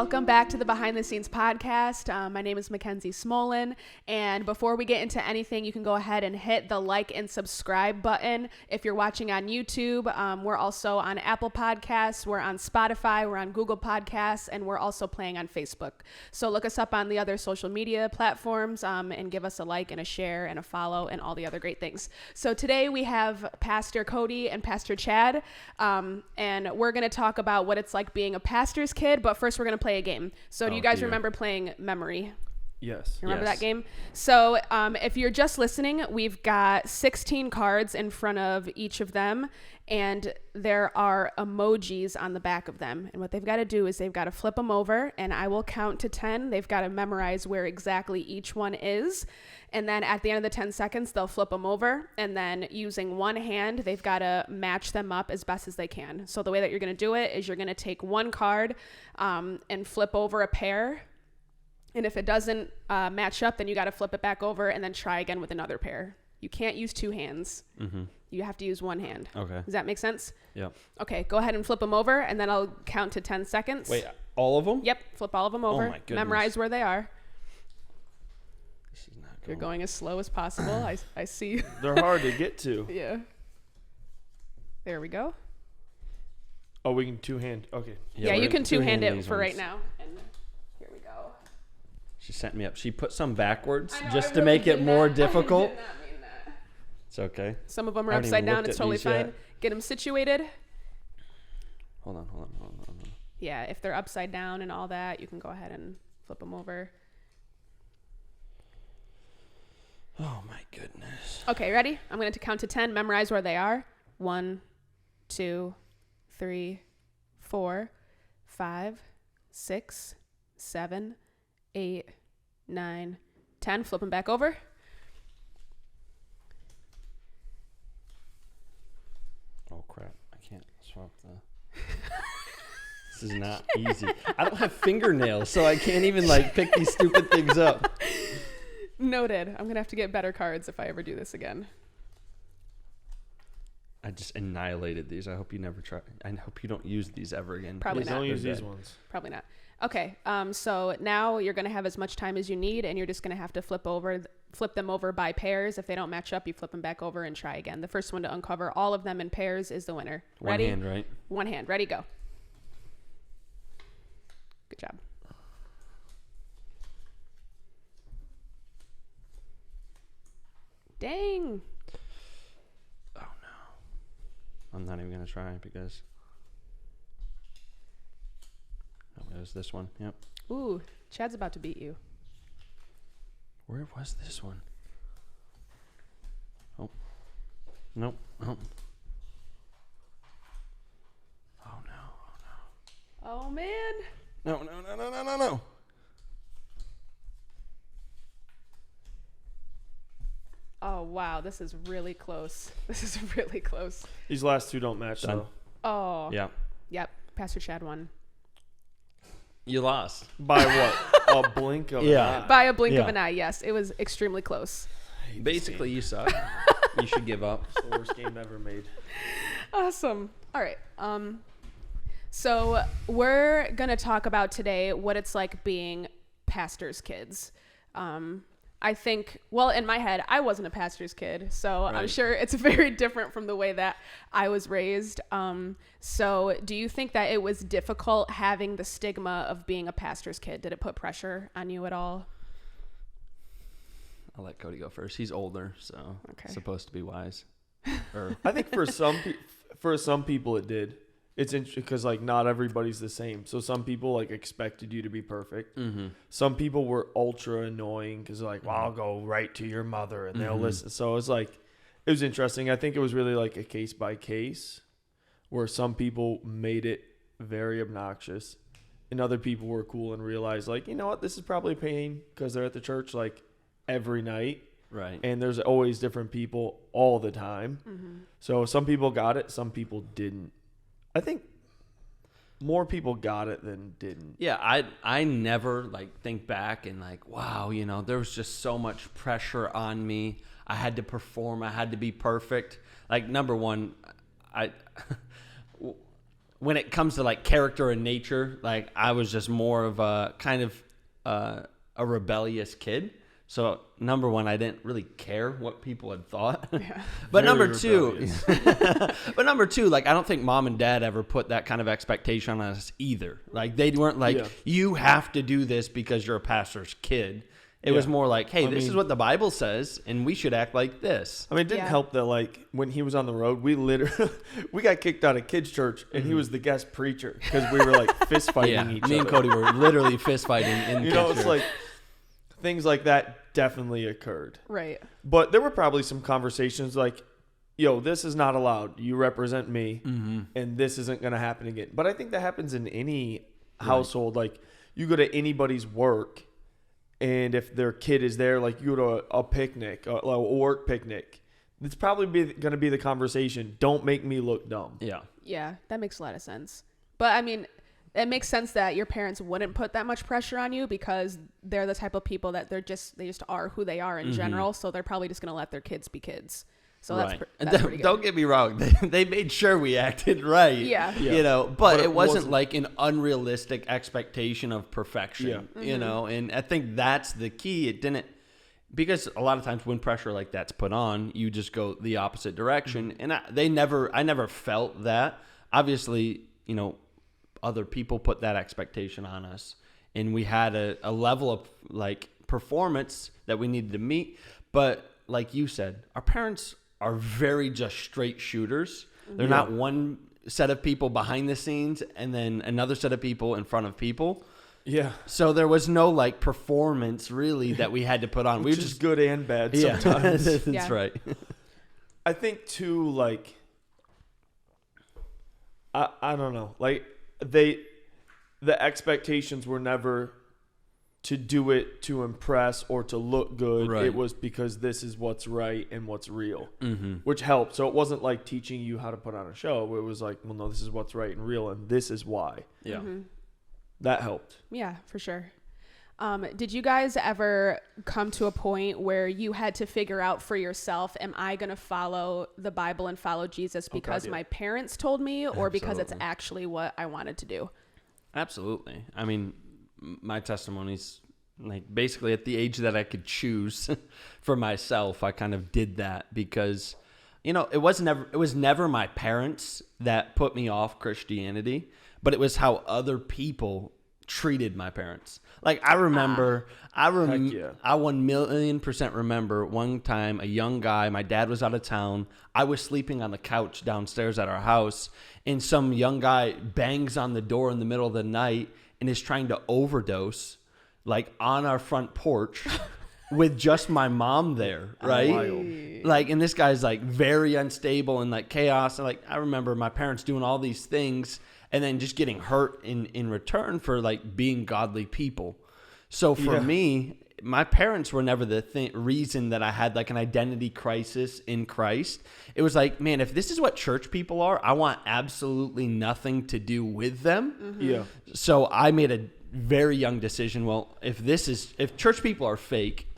Welcome back to the Behind the Scenes podcast. My name is Mackenzie Smolin, and before we get into anything, you can go ahead and hit the like and subscribe button. If you're watching on YouTube, we're also on Apple Podcasts, we're on Spotify, we're on Google Podcasts, and we're also playing on Facebook. So look us up on the other social media platforms and give us a like and a share and a follow and all the other great things. So today we have Pastor Cody and Pastor Chad, and we're going to talk about what it's like being a pastor's kid, but first we're going to play a game. So do you guys remember playing Memory? Yes. You remember that game? So if you're just listening, we've got 16 cards in front of each of them, and there are emojis on the back of them. And what they've got to do is they've got to flip them over, and I will count to 10. They've got to memorize where exactly each one is. And then at the end of the 10 seconds, they'll flip them over. And then using one hand, they've got to match them up as best as they can. So the way that you're going to do it is you're going to take one card and flip over a pair. And if it doesn't match up, then you got to flip it back over and then try again with another pair. You can't use two hands. Mm-hmm. You have to use one hand. Okay. Does that make sense? Yep. Okay, go ahead and flip them over, and then I'll count to 10 seconds. Wait, all of them? Yep, flip all of them over. Oh my goodness. Memorize where they are. This is not going. You're going as slow as possible. I see. They're hard to get to. Yeah. There we go. Oh, we can two-hand. Okay. Yeah, you can two-hand it for right now. And here we go. She sent me up. She put some backwards know, just I to really make it more difficult. I did not mean that. It's okay. Some of them are upside down. It's totally fine. Get them situated. Hold on. Yeah, if they're upside down and all that, you can go ahead and flip them over. Oh, my goodness. Okay, ready? I'm going to count to 10. Memorize where they are. 1, 2, 3, 4, 5, 6, 7, 8, 9, 10. Flip them back over. Oh, crap. I can't swap the... This is not easy. I don't have fingernails, so I can't even, pick these stupid things up. Noted. I'm going to have to get better cards if I ever do this again. I just annihilated these. I hope you never try. I hope you don't use these ever again. Probably Please not. don't use these ones. Probably not. Okay. So now you're going to have as much time as you need, and you're just going to have to flip them over by pairs. If they don't match up, you flip them back over and try again. The first one to uncover all of them in pairs is the winner. Ready? One hand, right? One hand. Ready, go. Good job. Dang. Oh, no. I'm not even going to try because... Oh, it was this one. Yep. Ooh, Chad's about to beat you. Where was this one? Oh. Nope. Oh. Oh, no. Oh, man. No. Oh, wow. This is really close. These last two don't match, though. Oh. Yeah. Yep. Pastor Chad won. You lost. By what? A blink of an eye. By a blink of an eye, yes. It was extremely close. Basically, you suck. You should give up. It's the worst game ever made. Awesome. All right. So we're going to talk about today what it's like being pastors' kids. I think, well, in my head, I wasn't a pastor's kid, so right. I'm sure it's very different from the way that I was raised. So do you think that it was difficult having the stigma of being a pastor's kid? Did it put pressure on you at all? I'll let Cody go first. He's older, so supposed to be wise. I think for some people it did. It's interesting because not everybody's the same. So some people expected you to be perfect. Mm-hmm. Some people were ultra annoying because well, I'll go right to your mother and they'll listen. So it was interesting. I think it was really a case by case where some people made it very obnoxious and other people were cool and realized you know what, this is probably pain because they're at the church every night. Right. And there's always different people all the time. Mm-hmm. So some people got it. Some people didn't. I think more people got it than didn't. Yeah, I never think back and wow, there was just so much pressure on me. I had to perform. I had to be perfect. Number one, when it comes to like character and nature, like I was just more of a kind of a rebellious kid. So number one, I didn't really care what people had thought. Yeah. But Very number two, rebellious. like I don't think mom and dad ever put that kind of expectation on us either. Like they weren't like, you have to do this because you're a pastor's kid. It was more like, hey, this is what the Bible says, and we should act like this. I mean, it didn't help that, like, when he was on the road, we literally, we got kicked out of kids' church, and he was the guest preacher because we were, like, fist fighting each other. Me and Cody were literally fist fighting in You kids' know, it's church. like, things like that definitely occurred. Right. But there were probably some conversations like, yo, this is not allowed. You represent me, and this isn't going to happen again. But I think that happens in any household. Like, you go to anybody's work, and if their kid is there, like you go to a picnic, a work picnic, it's probably going to be the conversation, don't make me look dumb. Yeah. Yeah, that makes a lot of sense. But I mean, it makes sense that your parents wouldn't put that much pressure on you because they're the type of people that they just are who they are in general. So they're probably just going to let their kids be kids. So that's pretty good. Don't get me wrong. They made sure we acted right. Yeah. You know, but it wasn't wasn't like an unrealistic expectation of perfection, you know, and I think that's the key. It didn't, because a lot of times when pressure like that's put on, you just go the opposite direction. And I never felt that. Obviously, you know, other people put that expectation on us, and we had a level of like performance that we needed to meet. But like you said, our parents are very just straight shooters. They're not one set of people behind the scenes and then another set of people in front of people. Yeah. So there was no like performance really that we had to put on. Which We were is just good and bad sometimes. That's Yeah. right. I think too, like, I don't know, like the expectations were never to do it to impress or to look good. Right. It was because this is what's right and what's real, which helped. So it wasn't like teaching you how to put on a show. It was like, well, no, this is what's right and real, and this is why. Yeah. That helped. Yeah, for sure. Did you guys ever come to a point where you had to figure out for yourself, am I going to follow the Bible and follow Jesus because my parents told me or because it's actually what I wanted to do? Absolutely. I mean, my testimony's like basically at the age that I could choose for myself, I kind of did that because, you know, it was never my parents that put me off Christianity, but it was how other people treated my parents. Like I remember, I 1,000,000% remember one time a young guy, my dad was out of town. I was sleeping on the couch downstairs at our house, and some young guy bangs on the door in the middle of the night and is trying to overdose like on our front porch with just my mom there, right? Wild. Like, and this guy's like very unstable and like chaos. And like, I remember my parents doing all these things and then just getting hurt in return for like being godly people. So for me, my parents were never the reason that I had like an identity crisis in Christ. It was like, man, if this is what church people are, I want absolutely nothing to do with them. Yeah. So I made a very young decision. Well, if church people are fake,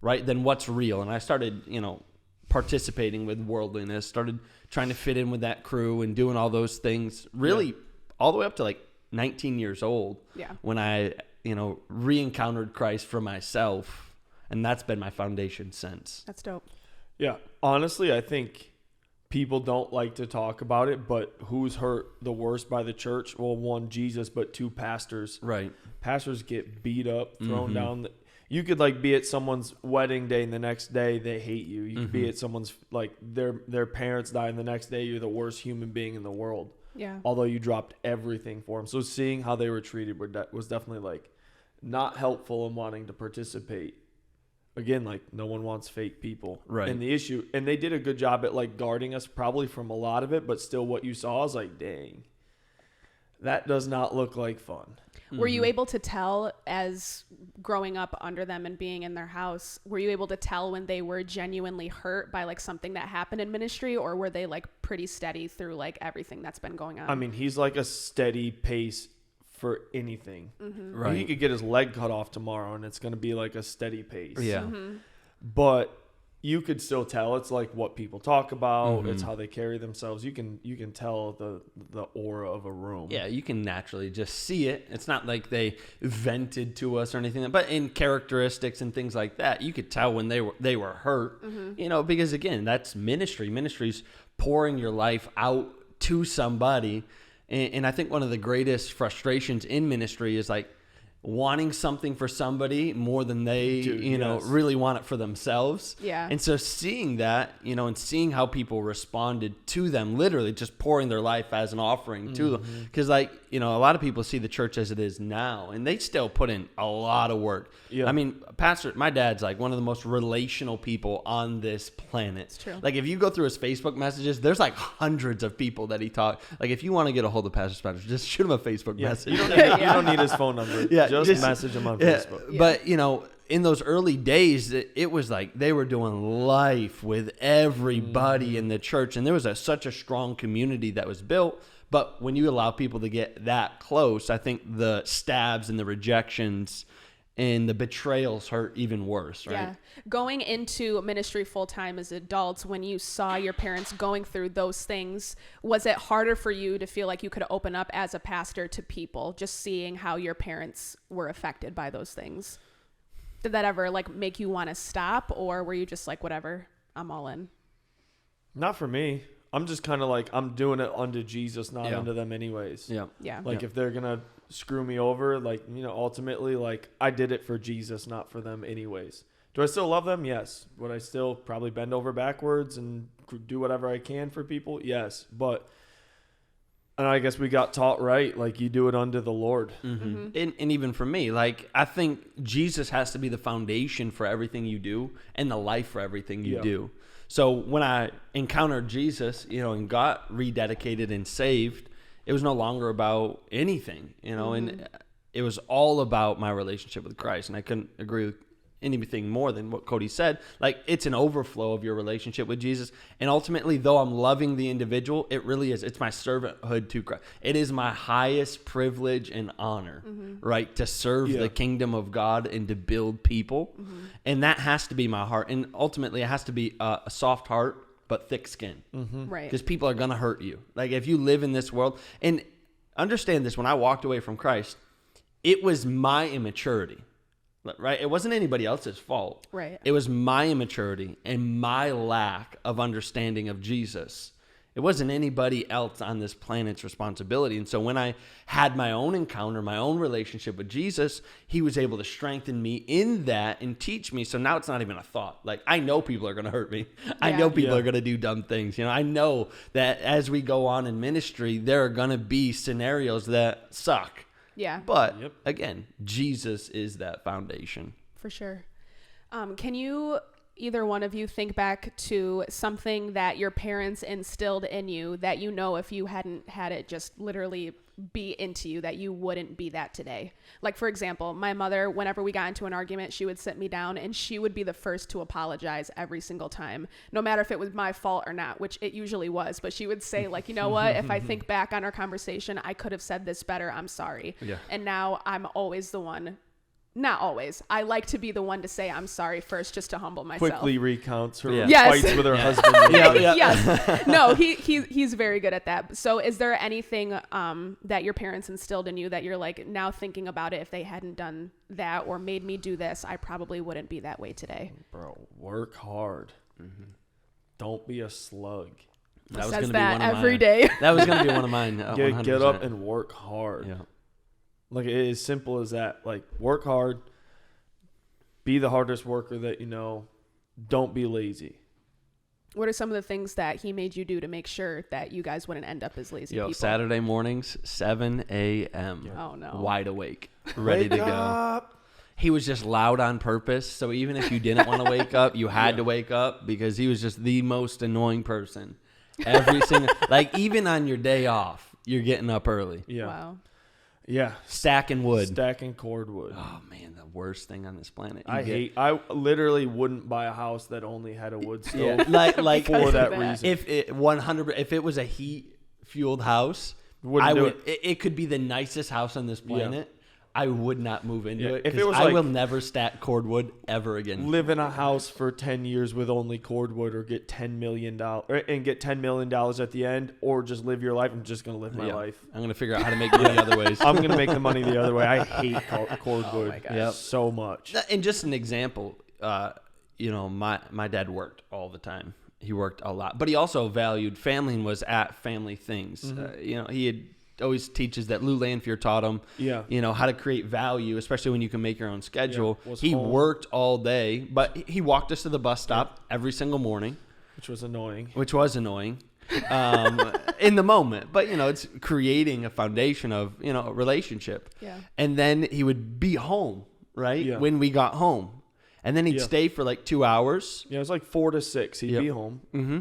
right, then what's real? And I started, you know, participating with worldliness, started trying to fit in with that crew and doing all those things really all the way up to like 19 years old. Yeah. When I, you know, re-encountered Christ for myself. And that's been my foundation since. That's dope. Yeah. Honestly, I think people don't like to talk about it, but who's hurt the worst by the church? Well, one, Jesus, but two, pastors. Right. Pastors get beat up, thrown down. You could like be at someone's wedding day and the next day they hate you. You could be at someone's, like their parents die and the next day you're the worst human being in the world. Yeah. Although you dropped everything for them. So seeing how they were treated was definitely like not helpful in wanting to participate. Again, like no one wants fake people. Right. And the issue, and they did a good job at like guarding us probably from a lot of it, but still what you saw is like, dang, that does not look like fun. Were you able to tell, as growing up under them and being in their house, were you able to tell when they were genuinely hurt by like something that happened in ministry, or were they like pretty steady through like everything that's been going on? I mean, he's like a steady pace for anything. Right. He could get his leg cut off tomorrow and it's going to be like a steady pace. Yeah. But you could still tell. It's like what people talk about. It's how they carry themselves. You can tell the aura of a room. Yeah, you can naturally just see it. It's not like they vented to us or anything, but in characteristics and things like that, you could tell when they were hurt. Because again, that's ministry. Ministry's pouring your life out to somebody, and I think one of the greatest frustrations in ministry is like wanting something for somebody more than they, really want it for themselves. Yeah. And so seeing that, and seeing how people responded to them, literally just pouring their life as an offering to them. Because a lot of people see the church as it is now, and they still put in a lot of work. Yeah. I mean, my dad's like one of the most relational people on this planet. It's true. Like if you go through his Facebook messages, there's like hundreds of people that he talked. Like if you want to get a hold of Pastor Spencer, just shoot him a Facebook message. You don't need his phone number. Yeah. Just message him on Facebook. Yeah. But, in those early days, it was like they were doing life with everybody in the church. And there was such a strong community that was built. But when you allow people to get that close, I think the stabs and the rejections and the betrayals hurt even worse, right? Yeah. Going into ministry full-time as adults, when you saw your parents going through those things, was it harder for you to feel like you could open up as a pastor to people, just seeing how your parents were affected by those things? Did that ever make you want to stop, or were you just like, whatever, I'm all in? Not for me. I'm just kind of like, I'm doing it unto Jesus, not unto them anyways. Yeah. Yeah. If they're going to screw me over, ultimately, I did it for Jesus, not for them anyways. Do I still love them? Yes. Would I still probably bend over backwards and do whatever I can for people? Yes. But and I guess we got taught right, you do it unto the Lord. And even for me, I think Jesus has to be the foundation for everything you do and the life for everything you do. So when I encountered Jesus, and got rededicated and saved, it was no longer about anything, and it was all about my relationship with Christ. And I couldn't agree with anything more than what Cody said. It's an overflow of your relationship with Jesus. And ultimately, though I'm loving the individual, it really is. It's my servanthood to Christ. It is my highest privilege and honor, right? To serve the kingdom of God and to build people. And that has to be my heart. And ultimately, it has to be a soft heart, but thick skin. Right. Because people are going to hurt you. If you live in this world, and understand this, when I walked away from Christ, it was my immaturity. Right? It wasn't anybody else's fault. Right. It was my immaturity and my lack of understanding of Jesus. It wasn't anybody else on this planet's responsibility. And so when I had my own encounter, my own relationship with Jesus, he was able to strengthen me in that and teach me. So now it's not even a thought. I know people are going to hurt me. I know people are going to do dumb things. I know that as we go on in ministry, there are going to be scenarios that suck. Yeah. But again, Jesus is that foundation. For sure. Can you, either one of you, think back to something that your parents instilled in you that if you hadn't had it just literally be into you, that you wouldn't be that today? For example, my mother, whenever we got into an argument, she would sit me down and she would be the first to apologize every single time, no matter if it was my fault or not, which it usually was. But she would say, you know what, if I think back on our conversation, I could have said this better. I'm sorry. Yeah. And now I'm always the one. Not always. I like to be the one to say I'm sorry first, just to humble myself. Quickly recounts her Yes. fights with her husband. Yes. No, he's very good at that. So is there anything that your parents instilled in you that you're now thinking about it, if they hadn't done that or made me do this, I probably wouldn't be that way today? Bro, work hard. Don't be a slug. That was says gonna that be one of every mine. day. That was going to be one of mine. Get up and work hard. Yeah. It is as simple as that. Work hard. Be the hardest worker that you know. Don't be lazy. What are some of the things that he made you do to make sure that you guys wouldn't end up as lazy people? Saturday mornings, 7 a.m. Oh, no. Wide awake, ready to go. Up. He was just loud on purpose. So even if you didn't want to wake up, you had to wake up because he was just the most annoying person. Every single, even on your day off, you're getting up early. Yeah. Wow. Yeah. Stacking wood. Stacking cordwood. Oh, man, the worst thing on this planet. I literally wouldn't buy a house that only had a wood stove like for that reason. If it was a heat fueled house, Wouldn't do it. It could be the nicest house on this planet. I would not move into it. If it 'cause was I like- will never stack cordwood ever again. Live in a house for 10 years with only cordwood, or get $10 million and get $10 million at the end, or just live your life. I'm just going to live my Yeah. life. I'm going to figure out how to make money other ways. I'm going to make the money the other way. I hate cordwood Oh my gosh. Yep. so much. And just an example, my dad worked all the time. He worked a lot, but he also valued family and was at family things. He had always teaches that Lou Lanphier taught him, how to create value, especially when you can make your own schedule. He worked all day, but he walked us to the bus stop every single morning, Which was annoying. In the moment. But, it's creating a foundation of, a relationship. Yeah. And then he would be home, right? Yeah. When we got home. And then he'd stay for like 2 hours. Yeah, it was like 4 to 6. He'd be home. Mm-hmm.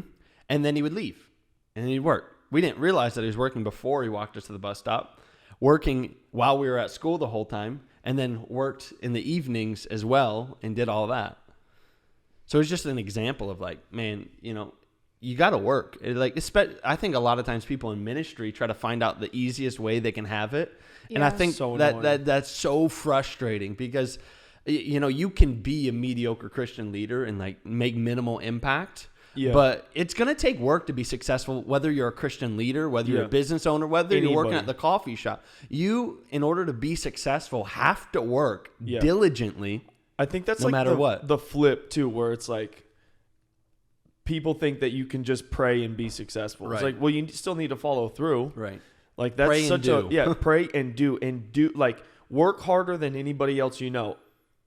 And then he would leave. And then he'd work. We didn't realize that he was working before he walked us to the bus stop, working while we were at school the whole time, and then worked in the evenings as well and did all that. So it's just an example of like, man, you got to work. I think a lot of times people in ministry try to find out the easiest way they can have it. And I think that's so frustrating because, you can be a mediocre Christian leader and like make minimal impact. Yeah. But it's going to take work to be successful, whether you're a Christian leader, whether you're a business owner, whether you're working at the coffee shop. You, in order to be successful, have to work diligently. I think that's no matter what. The flip, too, where it's like people think that you can just pray and be successful. Right. It's like, well, you still need to follow through. Right. Like that's pray such and a pray and do like work harder than anybody else you know.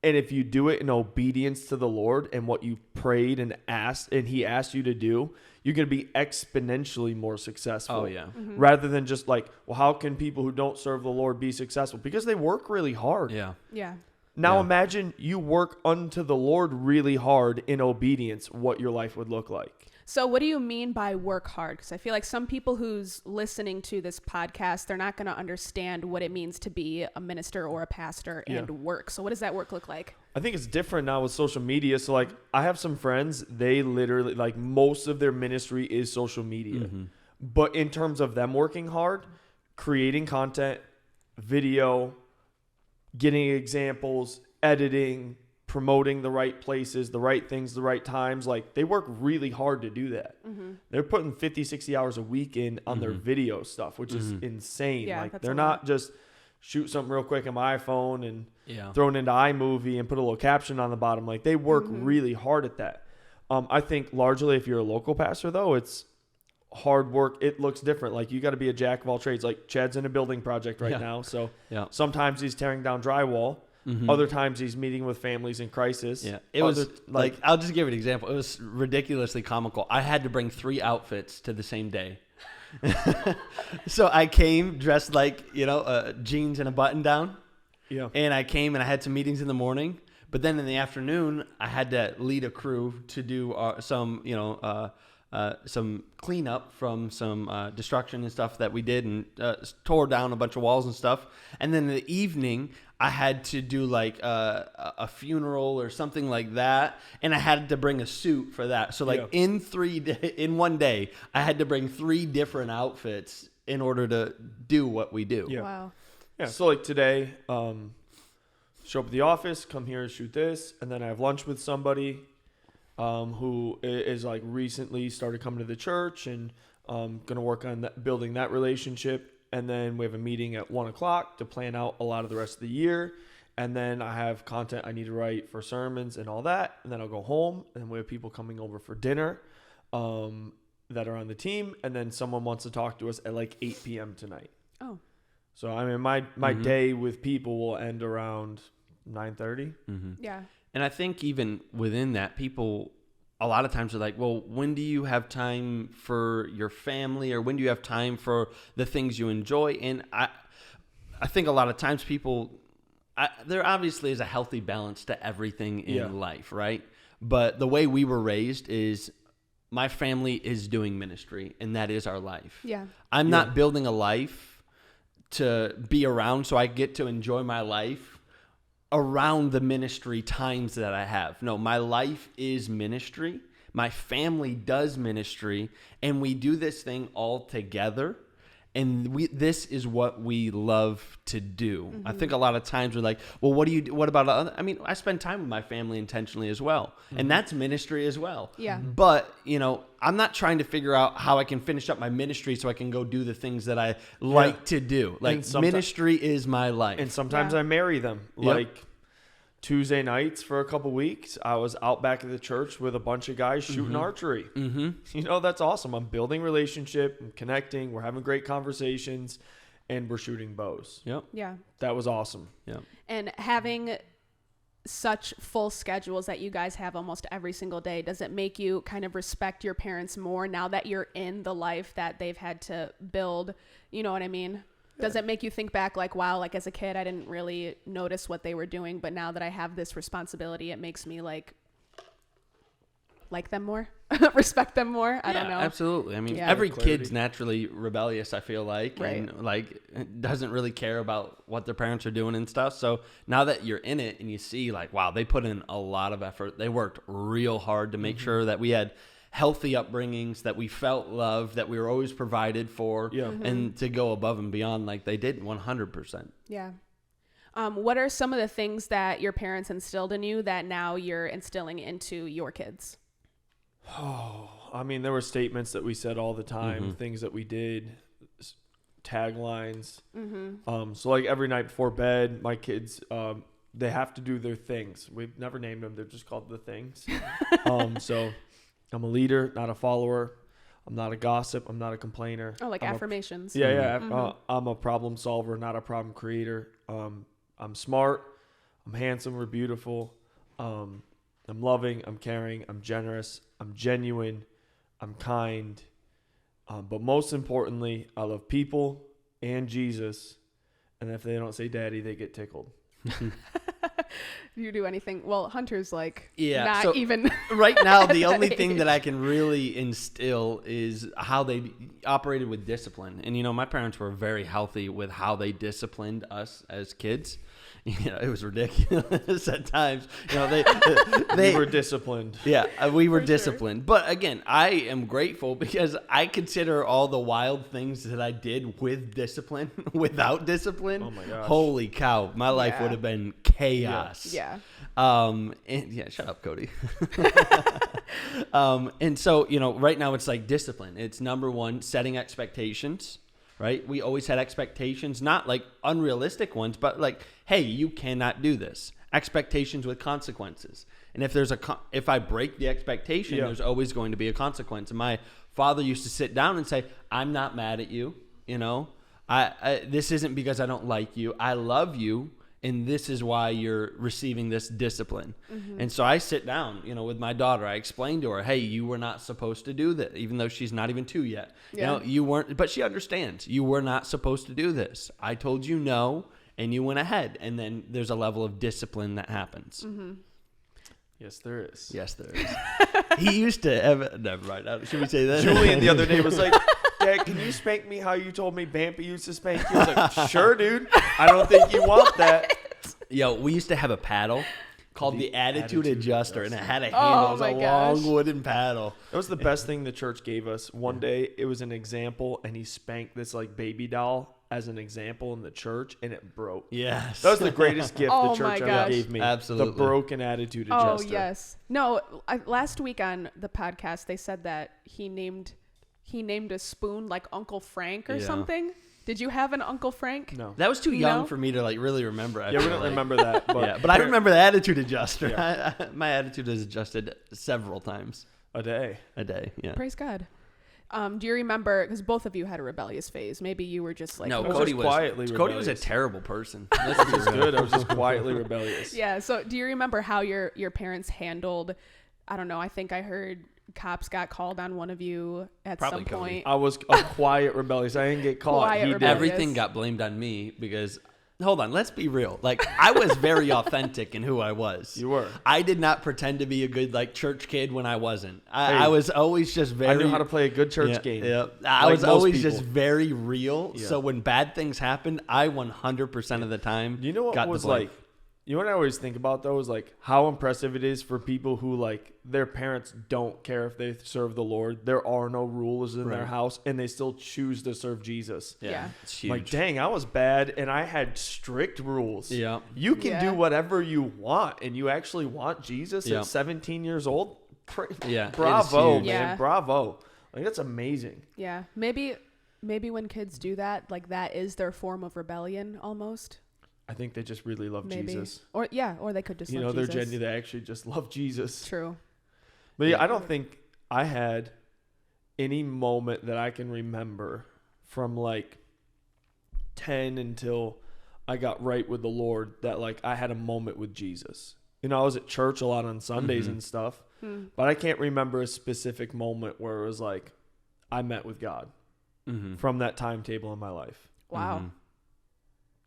And if you do it in obedience to the Lord and what you prayed and asked and he asked you to do, you're going to be exponentially more successful. Oh, yeah. Mm-hmm. Rather than just like, well, how can people who don't serve the Lord be successful? Because they work really hard. Yeah. Yeah. Now imagine you work unto the Lord really hard in obedience, what your life would look like. So what do you mean by work hard? Because I feel like some people who's listening to this podcast, they're not going to understand what it means to be a minister or a pastor and work. So what does that work look like? I think it's different now with social media. So like I have some friends, they literally like most of their ministry is social media. Mm-hmm. But in terms of them working hard, creating content, video, getting examples, editing, promoting the right places, the right things, the right times. Like they work really hard to do that. Mm-hmm. They're putting 50, 60 hours a week in on their video stuff, which is insane. Yeah, like they're not just shoot something real quick on my iPhone and throw it into iMovie and put a little caption on the bottom. Like they work really hard at that. I think largely if you're a local pastor though, it's hard work. It looks different. Like you got to be a jack of all trades. Like Chad's in a building project right now. So sometimes he's tearing down drywall. Mm-hmm. Other times he's meeting with families in crisis. Yeah, it was like I'll just give an example. It was ridiculously comical. I had to bring 3 outfits to the same day. So I came dressed like jeans and a button down. Yeah, and I came and I had some meetings in the morning. But then in the afternoon, I had to lead a crew to do some cleanup from some destruction and stuff that we did and tore down a bunch of walls and stuff. And then in the evening, I had to do like a funeral or something like that. And I had to bring a suit for that. So like in 1 day, I had to bring 3 different outfits in order to do what we do. Yeah. Wow. Yeah. So like today, show up at the office, come here and shoot this. And then I have lunch with somebody who is like recently started coming to the church and going to work on building that relationship. And then we have a meeting at 1:00 to plan out a lot of the rest of the year. And then I have content I need to write for sermons and all that. And then I'll go home and we have people coming over for dinner that are on the team. And then someone wants to talk to us at like 8 p.m. tonight. Oh. So, I mean, my day with people will end around 9:30. Mm-hmm. Yeah. And I think even within that, people a lot of times are like, well, when do you have time for your family or when do you have time for the things you enjoy? And I think a lot of times people, there obviously is a healthy balance to everything in life, right? But the way we were raised is my family is doing ministry and that is our life. Yeah. I'm not building a life to be around so I get to enjoy my life around the ministry times that I have. No, my life is ministry. My family does ministry, and we do this thing all together. And this is what we love to do. I think a lot of times we're like, well, what do you do? What about other? I mean, I spend time with my family intentionally as well. And that's ministry as well. Yeah. But, I'm not trying to figure out how I can finish up my ministry so I can go do the things that I like to do. Like, ministry is my life. And sometimes I marry them. Yep. Like Tuesday nights for a couple weeks, I was out back at the church with a bunch of guys shooting archery. That's awesome. I'm building relationship, I'm connecting, we're having great conversations, and we're shooting bows. Yep. Yeah. That was awesome. Yep. And having such full schedules that you guys have almost every single day, does it make you kind of respect your parents more now that you're in the life that they've had to build? You know what I mean? Does it make you think back like, wow, like as a kid, I didn't really notice what they were doing, but now that I have this responsibility, it makes me like them more, respect them more. I don't know. Absolutely. I mean, Yeah. every Clarity. kid's naturally rebellious, I feel like, Right. and like doesn't really care about what their parents are doing and stuff. So now that you're in it and you see like, wow, they put in a lot of effort. They worked real hard to make sure that we had healthy upbringings, that we felt loved, that we were always provided for, and to go above and beyond like they did 100%. Yeah. What are some of the things that your parents instilled in you that now you're instilling into your kids? I mean, there were statements that we said all the time, things that we did, taglines. So like every night before bed, my kids, they have to do their things. We've never named them. They're just called the things. So I'm a leader, not a follower. I'm not a gossip. I'm not a complainer. Oh, like I'm affirmations. I'm a problem solver, not a problem creator. I'm smart. I'm handsome. We're beautiful. I'm loving. I'm caring. I'm generous. I'm genuine. I'm kind. But most importantly, I love people and Jesus. And if they don't say daddy, they get tickled. Do you do anything? Well, Hunter's like Yeah, not even right now, the that only thing that age. I can really instill is how they operated with discipline. And, my parents were very healthy with how they disciplined us as kids. It was ridiculous at times. They were disciplined. Yeah, we were For sure. disciplined. But again, I am grateful because I consider all the wild things that I did with discipline, without discipline. Oh my gosh. Holy cow, my life Yeah. would have been chaos. Yeah. Shut up, Cody. And so, right now it's like discipline. It's number one, setting expectations. Right? We always had expectations, not like unrealistic ones, but like, hey, you cannot do this. Expectations with consequences. And if if I break the expectation, there's always going to be a consequence. And my father used to sit down and say, I'm not mad at you. This isn't because I don't like you. I love you. And this is why you're receiving this discipline. And so I sit down, with my daughter. I explain to her, hey, you were not supposed to do this, even though she's not even 2 yet. Yeah. You weren't, but she understands. You were not supposed to do this. I told you no, and you went ahead. And then there's a level of discipline that happens. Yes, there is. Yes, there is. He used to have, never mind. Should we say that? Julian the other day was like, Dad, can you spank me how you told me Bampi used to spank you? I was like, sure, dude. I don't think you want that. Yo, we used to have a paddle called the Attitude Adjuster, and it had a handle. Oh, it was my a gosh. long wooden paddle. That was the best thing the church gave us. One day, it was an example, and he spanked this like baby doll as an example in the church, and it broke. Yes. That was the greatest gift Oh the my church gosh. ever gave me. Absolutely. The broken Attitude Oh, Adjuster. yes. No, last week on the podcast, they said that he named a spoon like Uncle Frank or Yeah. something. Did you have an Uncle Frank? No. That was too young No? for me to like really remember. I Yeah, we feel don't like. remember that. But, Yeah, but I remember the Attitude Adjuster. Yeah. My attitude is adjusted several times a day. a day. Yeah. Praise God. Do you remember, because both of you had a rebellious phase. Maybe you were just like, No, I was Cody just was quietly Cody was a rebellious. terrible person. This is good. I was just quietly rebellious. yeah. So do you remember how your parents handled, I don't know, I think I heard cops got called on one of you at Probably some Cody. point. I was a quiet rebellious. I didn't get caught. Quiet He did. rebellious. Everything got blamed on me because, hold on, let's be real. Like, I was very authentic in who I was. You were. I did not pretend to be a good, like, church kid when I wasn't. Hey, I was always just very... I knew how to play a good church Yeah, game. yeah. I Like was most always people. just very real. Yeah. So when bad things happened, I 100% of the time You know what got was the blame. like? You know what I always think about though is like how impressive it is for people who like their parents don't care if they serve the Lord. There are no rules in their house and they still choose to serve Jesus. Yeah. It's huge. Like, dang, I was bad and I had strict rules. Yeah. You can do whatever you want and you actually want Jesus Yeah. at 17 years old. Yeah. Bravo, It is huge. man. Yeah. Bravo. Like, that's amazing. Yeah. Maybe when kids do that, like that is their form of rebellion almost. I think they just really love Maybe. Jesus. Or they could just You know, love they're Jesus. genuine. They actually just love Jesus. True. But yeah, I don't think I had any moment that I can remember from like 10 until I got right with the Lord that like I had a moment with Jesus. You know, I was at church a lot on Sundays and stuff, but I can't remember a specific moment where it was like I met with God from that timetable in my life. Wow.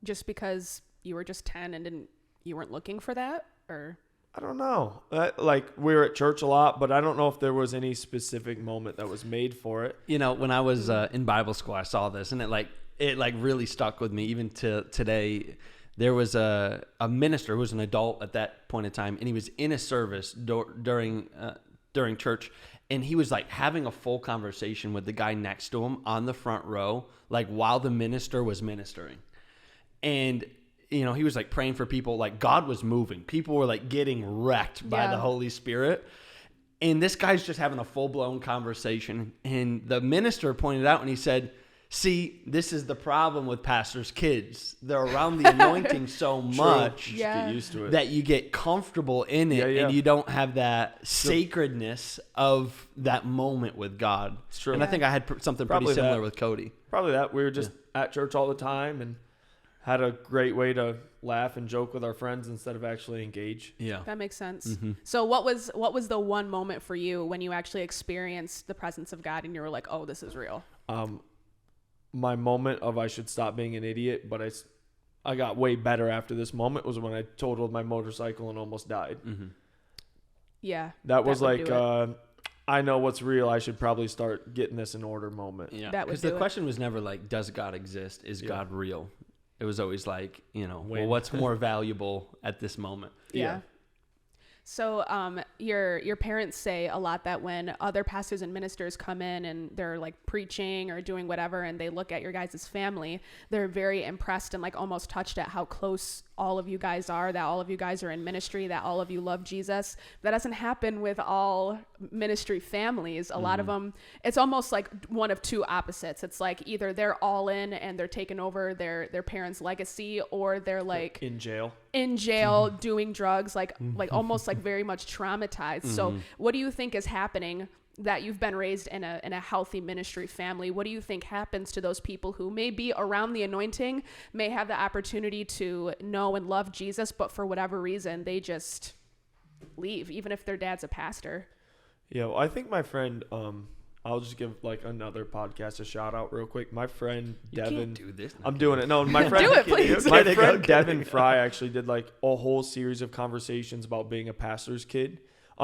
Just because you were just 10 and you weren't looking for that, or? I don't know. Like we were at church a lot, but I don't know if there was any specific moment that was made for it. You know, when I was in Bible school, I saw this, and it really stuck with me even to today. There was a minister who was an adult at that point in time, and he was in a service during church, and he was like having a full conversation with the guy next to him on the front row, like while the minister was ministering. And, you know, he was like praying for people, like God was moving. People were like getting wrecked by the Holy Spirit. And this guy's just having a full-blown conversation. And the minister pointed out and he said, see, this is the problem with pastors' kids. They're around the anointing so much Just get used to it. that you get comfortable in it and you don't have that sacredness of that moment with God. It's true. And I think I had something pretty Probably similar that. with Cody. Probably that. We were just at church all the time and had a great way to laugh and joke with our friends instead of actually engage. Yeah. That makes sense. So what was the one moment for you when you actually experienced the presence of God and you were like, oh, this is real? My moment of I should stop being an idiot, but I got way better after this moment was when I totaled my motorcycle and almost died. Yeah. That was would like, do it. I know what's real. I should probably start getting this in order moment. Yeah. That would Because the do it. question was never like, does God exist? Is God real? It was always like, you know, well, When? what's more valuable at this moment? Yeah. So your parents say a lot that when other pastors and ministers come in and they're like preaching or doing whatever and they look at your guys' family, they're very impressed and like almost touched at how close all of you guys are, that all of you guys are in ministry, that all of you love Jesus. That doesn't happen with all ministry families. A lot of them, it's almost like one of two opposites. It's like either they're all in and they're taking over their parents' legacy, or they're like In jail. doing drugs, like almost like very much traumatized. So what do you think is happening that you've been raised in a healthy ministry family? What do you think happens to those people who may be around the anointing, may have the opportunity to know and love Jesus, but for whatever reason they just leave, even if their dad's a pastor? Yeah, well, I think my friend, I'll just give like another podcast a shout out real quick. My friend Devin. You can't do this. I'm doing it. No, my friend. Do it, please. My friend Devin Fry actually did like a whole series of conversations about being a pastor's kid.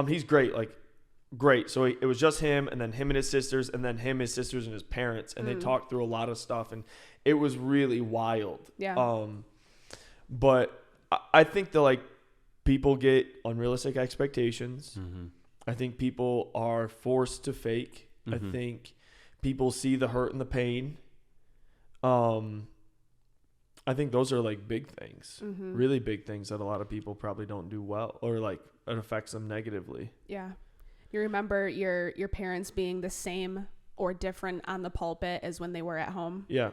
He's great, like great. So it was just him, and then him and his sisters, and then him, his sisters, and his parents, and they talked through a lot of stuff, and it was really wild. Yeah. But I think that like people get unrealistic expectations. I think people are forced to fake. I think people see the hurt and the pain. I think those are like big things, really big things that a lot of people probably don't do well, or like it affects them negatively. Yeah. You remember your parents being the same or different on the pulpit as when they were at home? Yeah.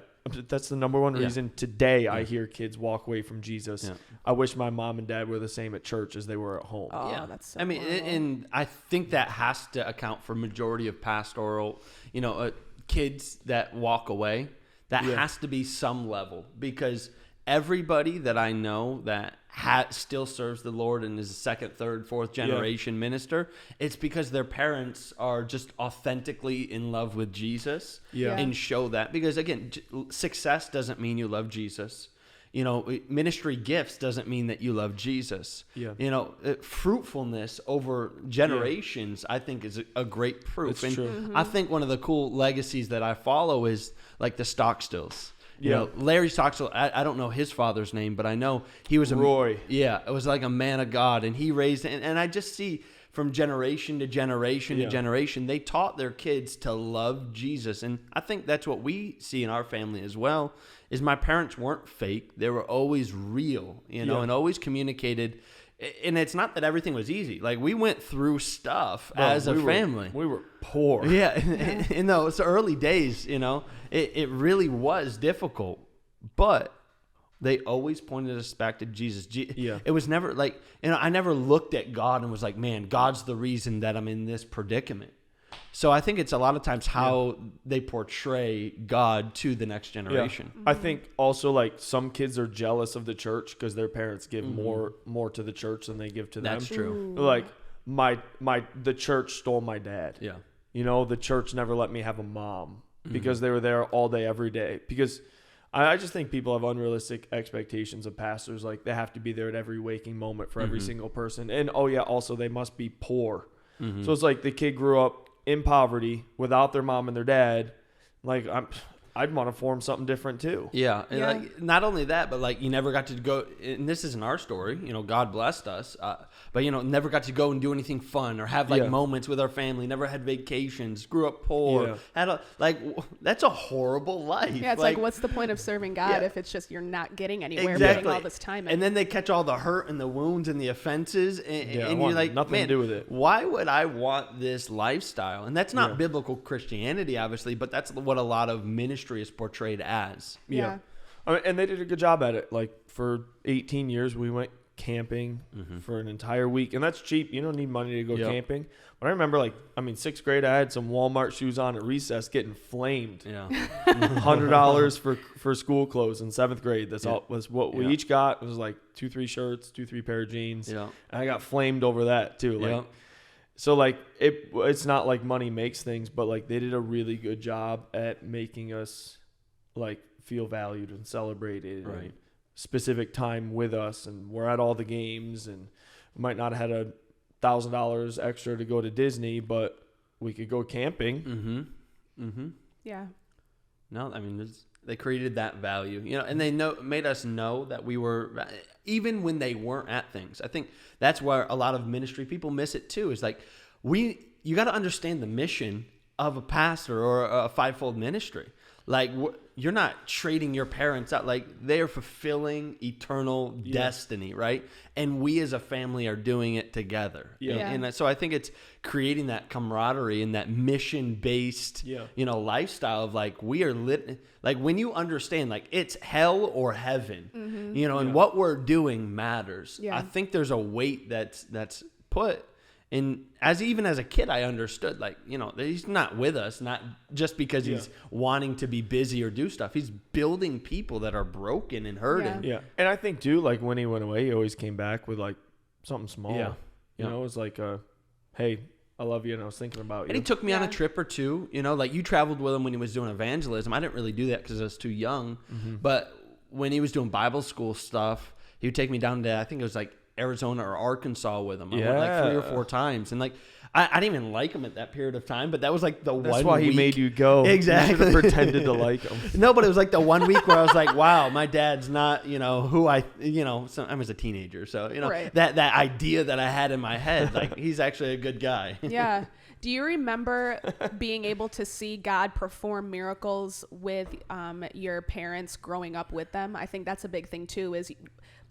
That's the number one reason today I hear kids walk away from Jesus. Yeah. I wish my mom and dad were the same at church as they were at home. Oh, that's so I mean, horrible. and I think that has to account for majority of pastoral, kids that walk away. That has to be some level, because everybody that I know that still serves the Lord and is a second, third, fourth generation minister, it's because their parents are just authentically in love with Jesus and show that. Because again, success doesn't mean you love Jesus. Ministry gifts doesn't mean that you love Jesus. Fruitfulness over generations, I think, is a great proof. It's true. Mm-hmm. I think one of the cool legacies that I follow is like the Stockstills. You know, Larry Stockstill, I don't know his father's name, but I know he was Roy. Yeah, it was like a man of God, and he raised, and I just see from generation to generation to generation, they taught their kids to love Jesus, and I think that's what we see in our family as well. Is my parents weren't fake; they were always real, you know, and always communicated. And it's not that everything was easy. Like, we went through stuff as a family. We were poor. Yeah, in those early days, you know, it really was difficult. But they always pointed us back to Jesus. It was never like, you know, I never looked at God and was like, man, God's the reason that I'm in this predicament. So I think it's a lot of times how they portray God to the next generation. I think also, like, some kids are jealous of the church because their parents give more to the church than they give to them. That's true. Like, the church stole my dad. Yeah. You know, the church never let me have a mom because they were there all day, every day. Because I just think people have unrealistic expectations of pastors. Like, they have to be there at every waking moment for every single person. And, also they must be poor. So it's like the kid grew up in poverty without their mom and their dad. Like, I'd want to form something different too. Yeah. And like, not only that, but like, you never got to go, and this isn't our story, you know, God blessed us, but, you know, never got to go and do anything fun or have like moments with our family, never had vacations, grew up poor, had that's a horrible life. Yeah, it's like what's the point of serving God if it's just you're not getting anywhere, exactly. putting all this time in. And then they catch all the hurt and the wounds and the offenses, and you're like, nothing man, to do with it. Why would I want this lifestyle? And that's not biblical Christianity, obviously, but that's what a lot of ministry is portrayed as. Yeah. I mean, and they did a good job at it. Like, for 18 years, we went camping for an entire week, and that's cheap. You don't need money to go camping. But I remember, like, 6th grade, I had some Walmart shoes on at recess getting flamed. Yeah. $100 for school clothes in 7th grade. That's all was what we each got. It was like 2-3 shirts, 2-3 pair of jeans. Yeah. And I got flamed over that too. Like, so like it's not like money makes things, but like they did a really good job at making us like feel valued and celebrated. Right. And specific time with us, and we're at all the games, and we might not have had $1,000 extra to go to Disney, but we could go camping. Yeah. No, I mean, they created that value, you know, and they made us know that we were, even when they weren't at things. I think that's where a lot of ministry people miss it too. Is like, you got to understand the mission of a pastor or a fivefold ministry. Like, you're not trading your parents out. Like, they are fulfilling eternal destiny, right? And we as a family are doing it together. Yeah. And so I think it's creating that camaraderie and that mission-based, you know, lifestyle of like, we are lit. Like, when you understand, like, it's hell or heaven, you know, and what we're doing matters. I think there's a weight that's put. And even as a kid, I understood, like, you know, he's not with us, not just because he's wanting to be busy or do stuff. He's building people that are broken and hurting. Yeah. And I think, too, like, when he went away, he always came back with, like, something small. Yeah. You know, it was like, hey, I love you, and I was thinking about you. And he took me on a trip or two. You know, like, you traveled with him when he was doing evangelism. I didn't really do that because I was too young. But when he was doing Bible school stuff, he would take me down to, I think it was, like, Arizona or Arkansas with him. I went like 3 or 4 times, and like I didn't even like him at that period of time, but that was like the That's why he made you go. Exactly. You should have pretended to like him. No, but it was like the 1 week where I was like, wow, my dad's not, you know, who I was a teenager, so you know that idea that I had in my head, like, he's actually a good guy. Yeah. Do you remember being able to see God perform miracles with your parents growing up with them? I think that's a big thing too, is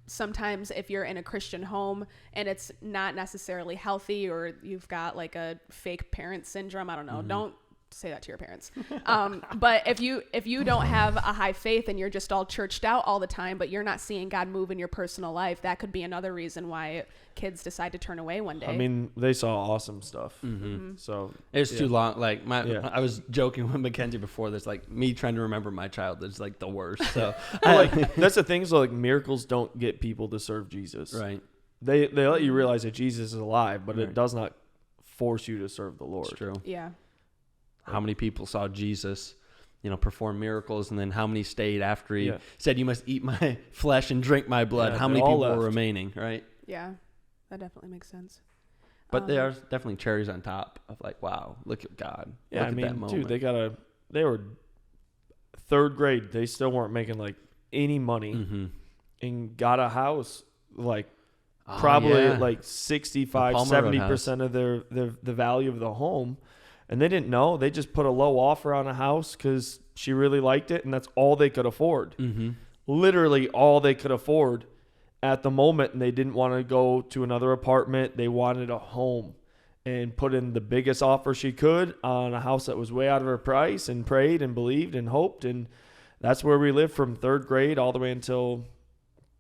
sometimes if you're in a Christian home and it's not necessarily healthy, or you've got like a fake parent syndrome, I don't know, don't say that to your parents. But if you don't have a high faith and you're just all churched out all the time, but you're not seeing God move in your personal life, that could be another reason why kids decide to turn away one day. I mean, they saw awesome stuff. So it's too long. Like I was joking with Mackenzie before this, like, me trying to remember my childhood is like the worst. So that's the thing. So like, miracles don't get people to serve Jesus. Right. They let you realize that Jesus is alive, but it does not force you to serve the Lord. It's true. Yeah. How many people saw Jesus, you know, perform miracles, and then how many stayed after he said, "You must eat my flesh and drink my blood"? How many people were remaining, right? Yeah, that definitely makes sense. But there are definitely cherries on top of like, wow, look at God. Yeah, look at that moment. Dude, third grade, they still weren't making like any money, and got a house like probably like 65, 70% of the value of the home. And they didn't know. They just put a low offer on a house because she really liked it, and that's all they could afford. Literally all they could afford at the moment, and they didn't want to go to another apartment. They wanted a home, and put in the biggest offer she could on a house that was way out of her price, and prayed and believed and hoped. And that's where we lived from third grade all the way until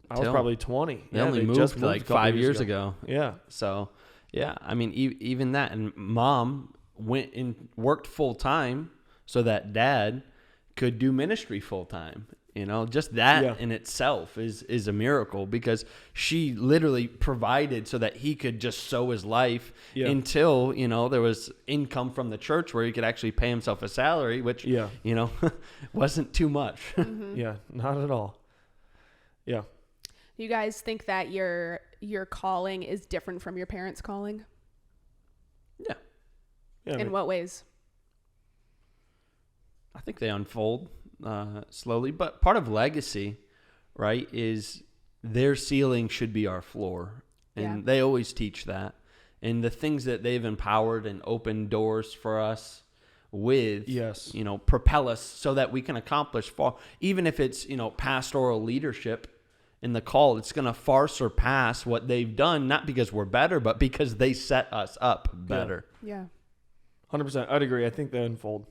I was probably 20. They only moved like 5 years ago. Yeah. So, yeah, I mean, even that. And Mom went and worked full time so that Dad could do ministry full time. You know, just that in itself is a miracle, because she literally provided so that he could just sow his life until, you know, there was income from the church where he could actually pay himself a salary, which, you know, wasn't too much. Yeah, not at all. Yeah. You guys think that your calling is different from your parents' calling? Yeah. In what ways? I think they unfold slowly, but part of legacy, right, is their ceiling should be our floor, and they always teach that. And the things that they've empowered and opened doors for us with, you know, propel us so that we can accomplish far, even if it's, you know, pastoral leadership in the call, it's going to far surpass what they've done, not because we're better, but because they set us up better. Yeah. 100%. I'd agree. I think they unfold.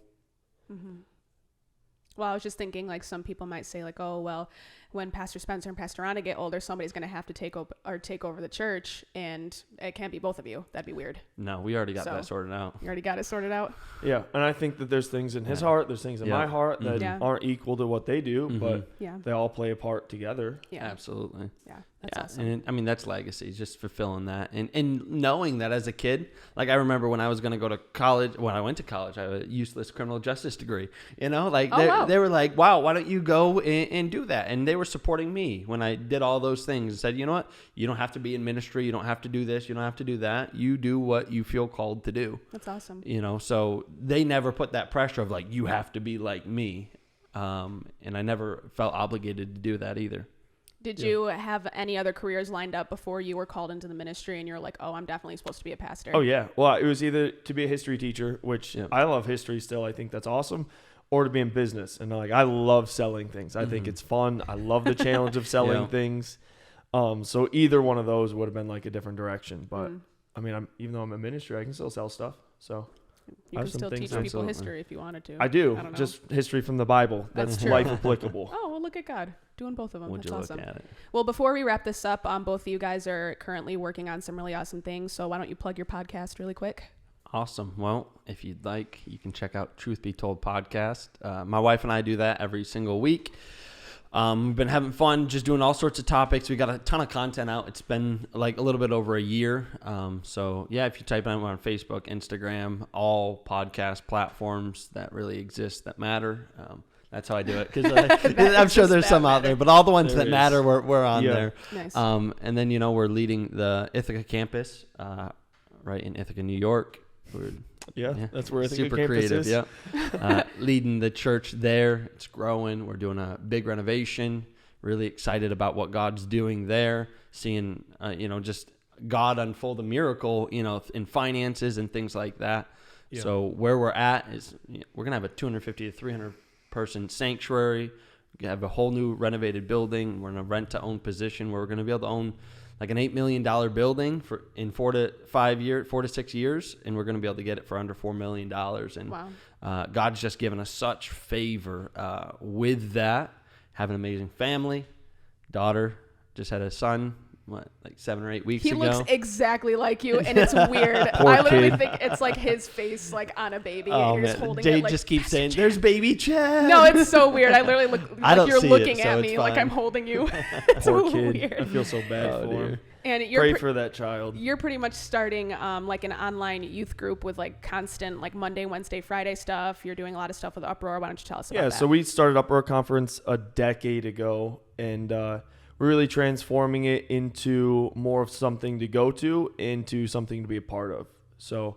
Well, I was just thinking, like, some people might say, like, oh, well, when Pastor Spencer and Pastor Rhonda get older, somebody's going to have to take over the church, and it can't be both of you. That'd be weird. No, we already got that sorted out. You already got it sorted out? Yeah, and I think that there's things in his heart, there's things in my heart that aren't equal to what they do, but they all play a part together. Yeah. Absolutely. Yeah, that's awesome. And I mean, that's legacy, just fulfilling that. And knowing that as a kid, like I remember when I was going to go to college, when I went to college, I have a useless criminal justice degree, you know, like they were like, wow, why don't you go and do that? And they were supporting me when I did all those things and said, you know what, you don't have to be in ministry. You don't have to do this. You don't have to do that. You do what you feel called to do. That's awesome. You know, so they never put that pressure of like, you have to be like me. And I never felt obligated to do that either. Did you have any other careers lined up before you were called into the ministry and you're like, oh, I'm definitely supposed to be a pastor? Oh, yeah. Well, it was either to be a history teacher, which I love history still. I think that's awesome. Or to be in business. And like, I love selling things. I think it's fun. I love the challenge of selling things. So either one of those would have been like a different direction. But I mean, even though I'm in ministry, I can still sell stuff. So you can still teach people history if you wanted to. I do. Just history from the Bible. That's life applicable. Oh, well, look at God doing both of them. Would That's you awesome. look at it? Well, before we wrap this up, both of you guys are currently working on some really awesome things. So why don't you plug your podcast really quick? Awesome. Well, if you'd like, you can check out Truth Be Told podcast. My wife and I do that every single week. We've been having fun just doing all sorts of topics. We got a ton of content out. It's been like a little bit over a year. So yeah, if you type in on Facebook, Instagram, all podcast platforms that really exist that matter. That's how I do it, because I'm sure there's some out there, but all the ones that matter, we're on there. Nice. And then, you know, we're leading the Ithaca campus right in Ithaca, New York. That's where Ithaca super campus creative. is. Leading the church there. It's growing. We're doing a big renovation. Really excited about what God's doing there. Seeing, you know, just God unfold a miracle, you know, in finances and things like that. Yeah. So where we're at is we're gonna have a 250 to 300 person sanctuary. We have a whole new renovated building. We're in a rent to own position where we're gonna be able to own like an $8 million building in 4 to 6 years, and we're going to be able to get it for under $4 million. And wow. God's just given us such favor with that. Have an amazing family. Daughter just had a son, like 7 or 8 weeks ago. He looks exactly like you, and it's weird. I literally think it's like his face, like on a baby, and you're just holding Jade it. Like, just keeps saying, "There's baby Chad." No, it's so weird. I literally look like you're looking at me, like fine. I'm holding you. It's Poor a little kid. weird. I feel so bad for him. And you're Pray for that child. You're pretty much starting like an online youth group with like constant like Monday, Wednesday, Friday stuff. You're doing a lot of stuff with Uproar. Why don't you tell us about that? Yeah, so we started Uproar Conference a decade ago, and we're really transforming it into more of something to go to, into something to be a part of. So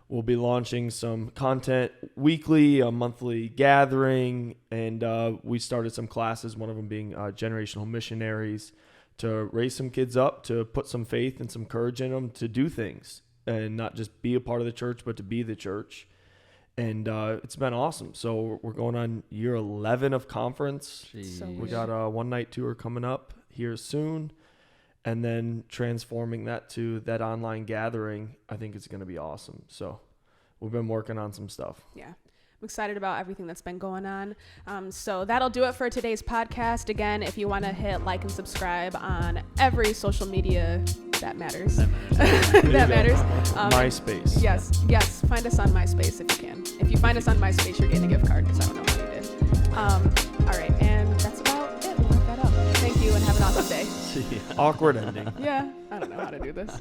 We'll be launching some content weekly, a monthly gathering, and we started some classes, one of them being generational missionaries, to raise some kids up, to put some faith and some courage in them to do things and not just be a part of the church, but to be the church. And it's been awesome. So we're going on year 11 of conference. So We got a one-night tour coming up here soon. And then transforming that to that online gathering, I think it's going to be awesome. So we've been working on some stuff. Yeah. I'm excited about everything that's been going on. So that'll do it for today's podcast. Again, if you want to hit like and subscribe on every social media that matters. That matters. MySpace. Yes. Find us on MySpace if you can. If you find us on MySpace, you're getting a gift card because I don't know how you did. All right. And that's about it. We'll wrap that up. Thank you and have an awesome day. Awkward ending. Yeah. I don't know how to do this.